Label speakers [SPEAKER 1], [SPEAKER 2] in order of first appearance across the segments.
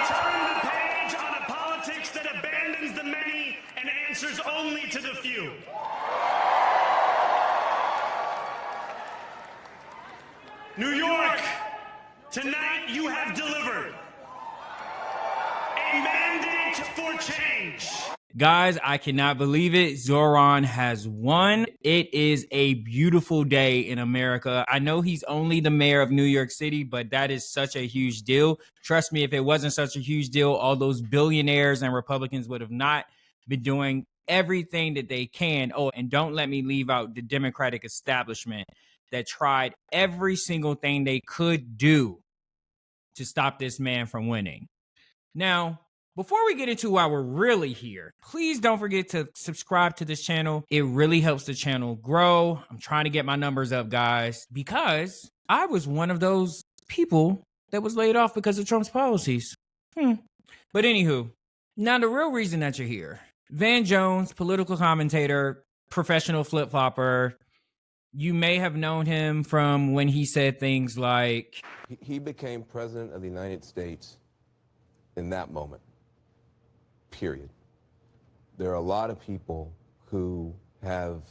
[SPEAKER 1] turn the page on a politics that abandons the many and answers only to the few. New York, tonight you have delivered a mandate for change.
[SPEAKER 2] Guys, I cannot believe it. Zohran has won. It is a beautiful day in America. I know he's only the mayor of New York City, but that is such a huge deal. Trust me, if it wasn't such a huge deal, all those billionaires and Republicans would have not been doing everything that they can. Oh, and don't let me leave out the Democratic establishment that tried every single thing they could do to stop this man from winning. Now, before we get into why we're really here, please don't forget to subscribe to this channel. It really helps the channel grow. I'm trying to get my numbers up, guys, because I was one of those people that was laid off because of Trump's policies. But anywho, now the real reason that you're here, Van Jones, political commentator, professional flip-flopper, you may have known him from when he said things like,
[SPEAKER 3] he became president of the United States in that moment, period. There are a lot of people who have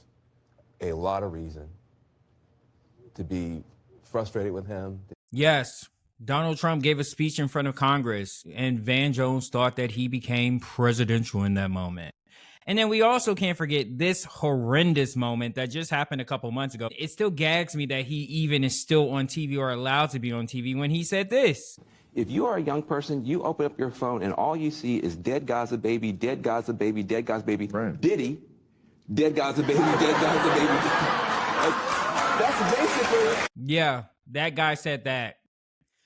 [SPEAKER 3] a lot of reason to be frustrated with him.
[SPEAKER 2] yes, Donald Trump gave a speech in front of Congress, and Van Jones thought that he became presidential in that moment. And then we also can't forget this horrendous moment that just happened a couple months ago. It still gags me that he even is still on TV or allowed to be on TV when he said this.
[SPEAKER 4] If you are a young person, you open up your phone and all you see is dead Gaza baby, dead Gaza baby, dead Gaza baby, right. Diddy, dead Gaza baby, dead Gaza baby. That's basically.
[SPEAKER 2] Yeah, that guy said that.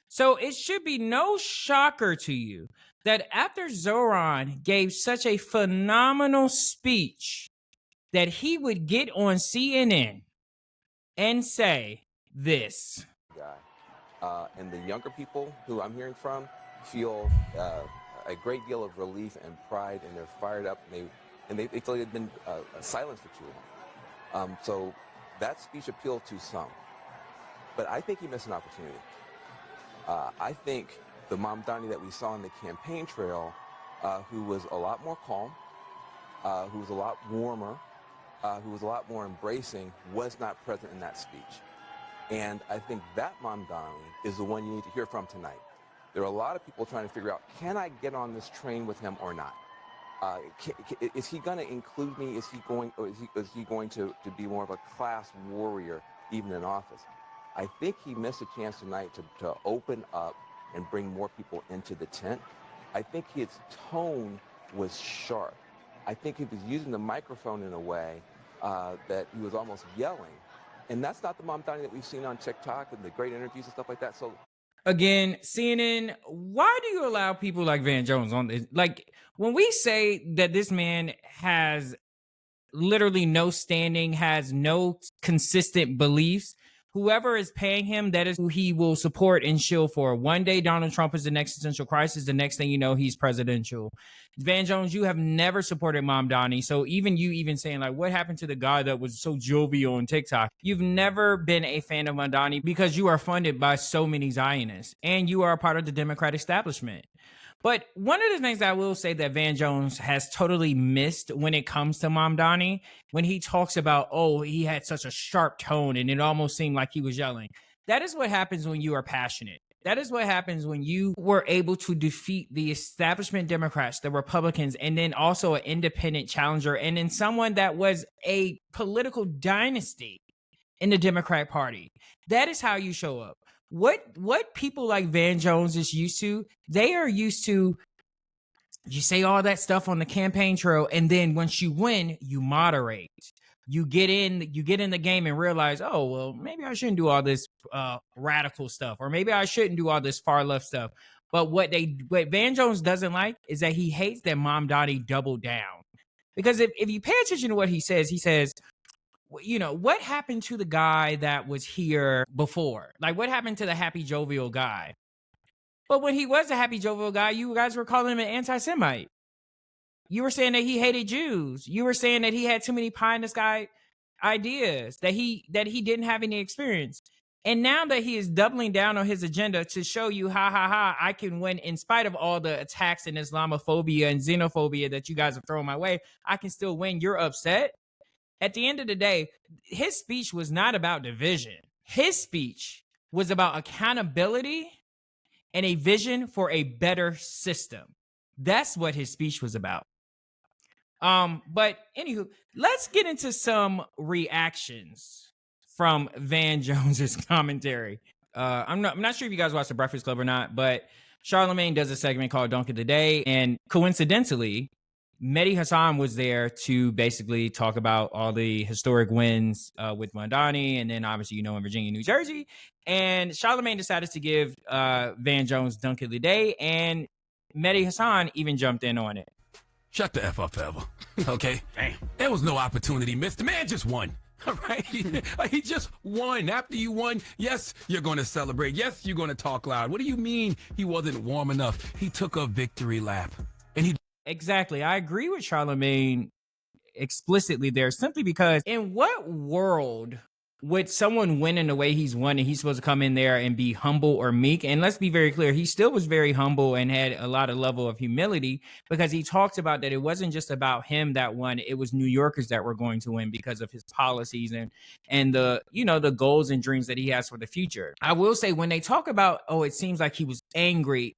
[SPEAKER 2] So it should be no shocker to you that after Zohran gave such a phenomenal speech that he would get on CNN and say this.
[SPEAKER 4] And the younger people who I'm hearing from feel a great deal of relief and pride, and they're fired up, and they feel they've been silenced for too long. So that speech appealed to some, but I think he missed an opportunity. I think the Mamdani that we saw on the campaign trail, who was a lot more calm, who was a lot warmer, who was a lot more embracing, was not present in that speech. And I think that Mamdani is the one you need to hear from tonight. There are a lot of people trying to figure out, can I get on this train with him or not? Is he going to include me? Is he going to be more of a class warrior even in office? I think he missed a chance tonight to open up and bring more people into the tent. I think his tone was sharp. I think he was using the microphone in a way that he was almost yelling. And that's not the Mamdani that we've seen on TikTok and the great interviews and stuff like that. So
[SPEAKER 2] again, CNN, why do you allow people like Van Jones on this? Like, when we say that this man has literally no standing, has no consistent beliefs, whoever is paying him, that is who he will support and shill for. One day, Donald Trump is the next existential crisis. The next thing you know, he's presidential. Van Jones, you have never supported Mamdani. So even you saying, like, what happened to the guy that was so jovial on TikTok? You've never been a fan of Mamdani because you are funded by so many Zionists and you are a part of the Democrat establishment. But one of the things I will say that Van Jones has totally missed when it comes to Mamdani, when he talks about, oh, he had such a sharp tone and it almost seemed like he was yelling. That is what happens when you are passionate. That is what happens when you were able to defeat the establishment Democrats, the Republicans, and then also an independent challenger, and then someone that was a political dynasty in the Democrat Party. That is how you show up. What people like Van Jones is used to, they are used to, you say all that stuff on the campaign trail, and then once you win, you moderate. You get in the game and realize, oh, well, maybe I shouldn't do all this radical stuff, or maybe I shouldn't do all this far left stuff. But what Van Jones doesn't like is that he hates that Mamdani doubled down. Because if you pay attention to what he says, you know, what happened to the guy that was here before? Like, what happened to the happy, jovial guy? But when he was a happy, jovial guy, you guys were calling him an anti-Semite. You were saying that he hated Jews. You were saying that he had too many pie in the sky ideas, that he didn't have any experience. And now that he is doubling down on his agenda to show you, I can win in spite of all the attacks and Islamophobia and xenophobia that you guys are throwing my way, I can still win. You're upset. At the end of the day, his speech was not about division. His speech was about accountability and a vision for a better system. That's what his speech was about. But anywho, let's get into some reactions from Van Jones's commentary. I'm not sure if you guys watch The Breakfast Club or not, but Charlemagne does a segment called Dunk of the Day, and coincidentally, Mehdi Hassan was there to basically talk about all the historic wins with Mamdani, and then obviously, in Virginia, New Jersey. And Charlemagne decided to give Van Jones Dunk of the Day, and Mehdi Hassan even jumped in on it.
[SPEAKER 5] Shut the F up, Ever. Okay? Damn. There was no opportunity missed. The man just won. All right? He just won. After you won, yes, you're going to celebrate. Yes, you're going to talk loud. What do you mean he wasn't warm enough? He took a victory lap. And he...
[SPEAKER 2] Exactly. I agree with Charlemagne explicitly there, simply because in what world would someone win in the way he's won and he's supposed to come in there and be humble or meek? And let's be very clear, he still was very humble and had a lot of level of humility, because he talked about that it wasn't just about him that won, it was New Yorkers that were going to win because of his policies and the, the goals and dreams that he has for the future. I will say, when they talk about, it seems like he was angry,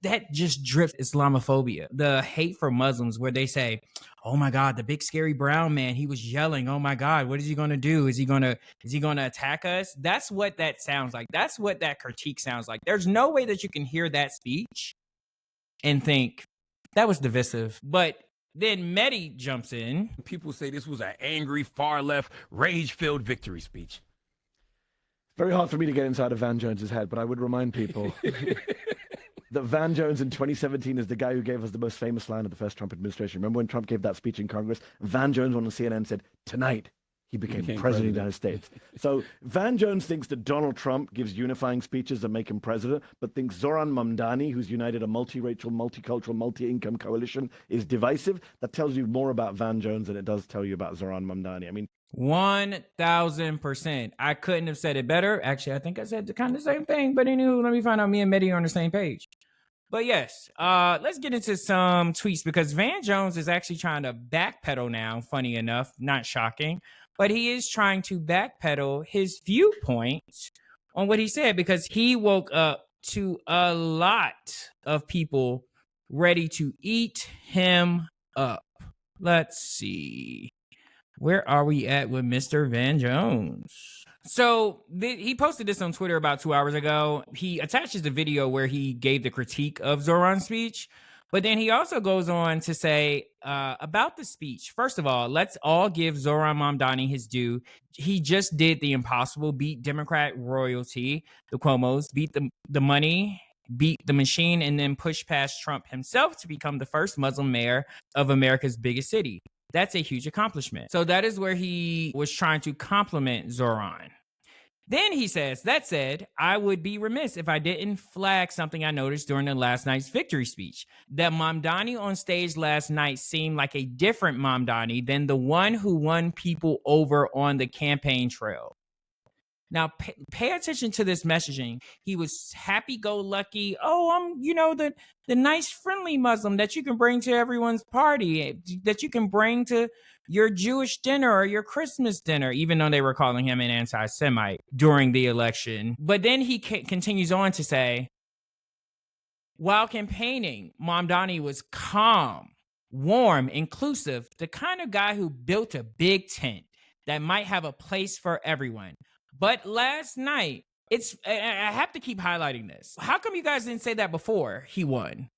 [SPEAKER 2] that just drips Islamophobia, the hate for Muslims, where they say, oh my God, the big scary brown man, he was yelling, oh my God, what is he going to do? Is he going to attack us? That's what that sounds like. That's what that critique sounds like. There's no way that you can hear that speech and think that was divisive. But then Mehdi jumps in.
[SPEAKER 5] People say this was an angry, far-left, rage-filled victory speech.
[SPEAKER 6] Very hard for me to get inside of Van Jones's head, but I would remind people that Van Jones in 2017 is the guy who gave us the most famous line of the first Trump administration. Remember when Trump gave that speech in Congress? Van Jones on CNN said, tonight he became president of the United States. So Van Jones thinks that Donald Trump gives unifying speeches that make him president, but thinks Zohran Mamdani, who's united a multiracial, multicultural, multi-income coalition, is divisive. That tells you more about Van Jones than it does tell you about Zohran Mamdani. I mean,
[SPEAKER 2] 1000%. I couldn't have said it better. Actually, I think I said the kind of same thing, but anywho, let me find out me and Mehdi are on the same page. But yes, let's get into some tweets, because Van Jones is actually trying to backpedal now, funny enough, not shocking, but he is trying to backpedal his viewpoint on what he said, because he woke up to a lot of people ready to eat him up. Let's see. Where are we at with Mr. Van Jones? So he posted this on Twitter about 2 hours ago. He attaches the video where he gave the critique of Zohran's speech, but then he also goes on to say about the speech. First of all, let's all give Zohran Mamdani his due. He just did the impossible, beat Democrat royalty, the Cuomos, beat the money, beat the machine, and then push past Trump himself to become the first Muslim mayor of America's biggest city. That's a huge accomplishment. So that is where he was trying to compliment Zohran. Then he says, that said, I would be remiss if I didn't flag something I noticed during the last night's victory speech. That Mamdani on stage last night seemed like a different Mamdani than the one who won people over on the campaign trail. Now, pay attention to this messaging. He was happy-go-lucky. Oh, I'm, the nice, friendly Muslim that you can bring to everyone's party, that you can bring to your Jewish dinner or your Christmas dinner, even though they were calling him an anti-Semite during the election. But then he continues on to say, while campaigning, Mamdani was calm, warm, inclusive, the kind of guy who built a big tent that might have a place for everyone. But last night, I have to keep highlighting this. How come you guys didn't say that before he won?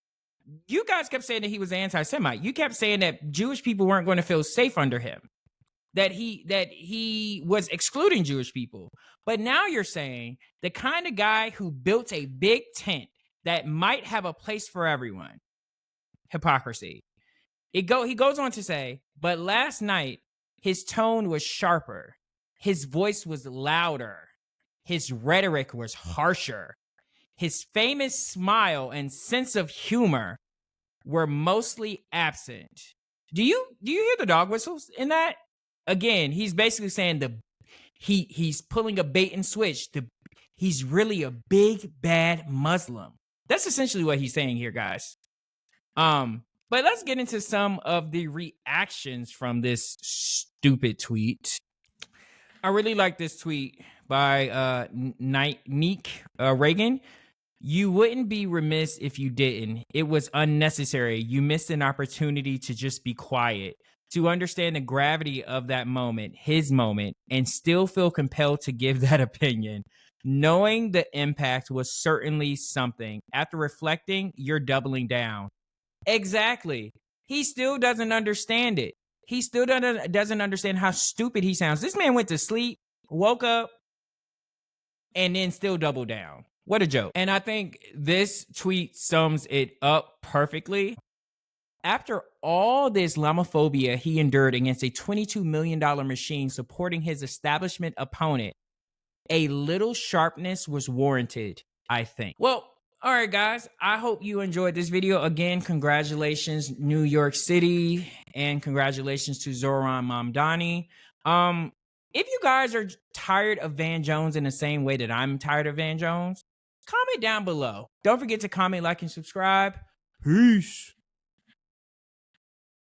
[SPEAKER 2] You guys kept saying that he was anti-Semite. You kept saying that Jewish people weren't going to feel safe under him, that he was excluding Jewish people. But now you're saying the kind of guy who built a big tent that might have a place for everyone. Hypocrisy. He goes on to say, but last night, his tone was sharper. His voice was louder. His rhetoric was harsher. His famous smile and sense of humor were mostly absent. Do you hear the dog whistles in that? Again, he's basically saying he's pulling a bait and switch. He's really a big bad Muslim. That's essentially what he's saying here, guys. But let's get into some of the reactions from this stupid tweet. I really like this tweet by Neek Reagan. You wouldn't be remiss if you didn't. It was unnecessary. You missed an opportunity to just be quiet, to understand the gravity of that moment, his moment, and still feel compelled to give that opinion. Knowing the impact was certainly something. After reflecting, you're doubling down. Exactly. He still doesn't understand it. He still doesn't understand how stupid he sounds. This man went to sleep, woke up, and then still doubled down. What a joke. And I think this tweet sums it up perfectly. After all this Islamophobia he endured against a $22 million machine supporting his establishment opponent, a little sharpness was warranted, I think. Well, all right, guys. I hope you enjoyed this video. Again, congratulations, New York City, and congratulations to Zohran Mamdani. If you guys are tired of Van Jones in the same way that I'm tired of Van Jones, comment down below. Don't forget to comment, like, and subscribe. Peace.